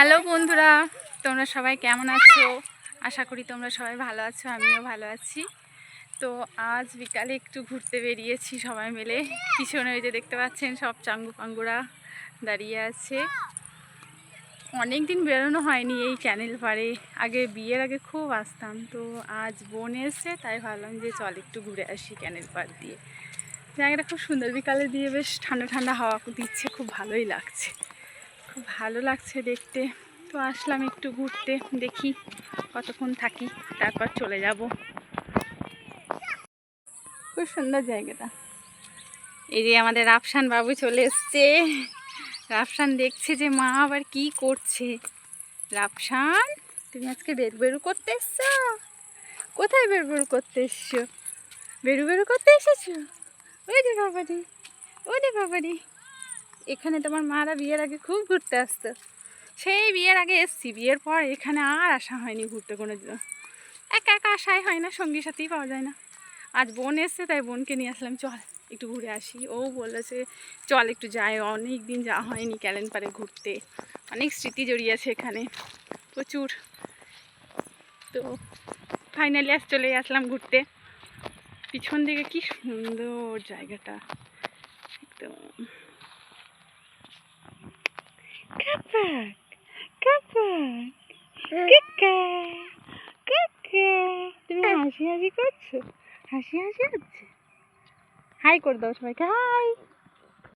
Hello বন্ধুরা, তোমরা সবাই কেমন আছো? আশা করি তোমরা সবাই ভালো আছো, আমিও ভালো আছি। তো আজ বিকালে একটু ঘুরতে বেরিয়েছি সবাই মিলে। পিছনে ওই যে দেখতে পাচ্ছেন সব চাঙ্গু পাঙ্গুরা দাঁড়িয়ে আছে। অনেক দিন বেরোনো হয়নি এই ক্যানেল পাড়ে। আগে বিয়ের আগে খুব আসতাম, তো আজ বোন এসে তাই ভাবলাম যে চল একটু ঘুরে আসি ক্যানেল পাড় দিয়ে। জায়গাটা খুব সুন্দর, বিকালে দিয়ে বেশ ঠান্ডা ঠান্ডা হাওয়া দিচ্ছে, খুব ভালোই লাগছে, খুব ভালো লাগছে দেখতে। তো আসলাম একটু ঘুরতে, দেখি কতক্ষণ থাকি, তারপর চলে যাব। খুব সুন্দর জায়গাটা। এই যে আমাদের রাফসান বাবু চলে এসছে। রাফসান দেখছে যে মা আবার কি করছে। রাফসান, তুমি আজকে বেরু করতে এসছো? কোথায় বেরু করতে এসছো? বেরু করতে এসেছো? ওই রে বাবারি, ওই রে বাবারি। এখানে তোমার মারা বিয়ের আগে খুব ঘুরতে আসতো। সেই বিয়ের আগে এসছি, বিয়ের পর এখানে আর আসা হয়নি ঘুরতে কোনো দিন। একা একা আসাই হয় না, সঙ্গী সাথেই পাওয়া যায় না। আজ বোন এসছে তাই বোনকে নিয়ে আসলাম, চল একটু ঘুরে আসি। ও বলেছে চল একটু যাই, অনেক দিন যাওয়া হয়নি ক্যালেন পাড়ে ঘুরতে, অনেক স্মৃতি জড়িয়ে আছে এখানে প্রচুর। তো ফাইনালি আজ চলে আসলাম ঘুরতে। পিছন দিকে কি সুন্দর জায়গাটা একদম। তুমি হাসি হাসি করছো? হাসি হাসি হচ্ছে? হাই করে দাও সবাইকে, হাই।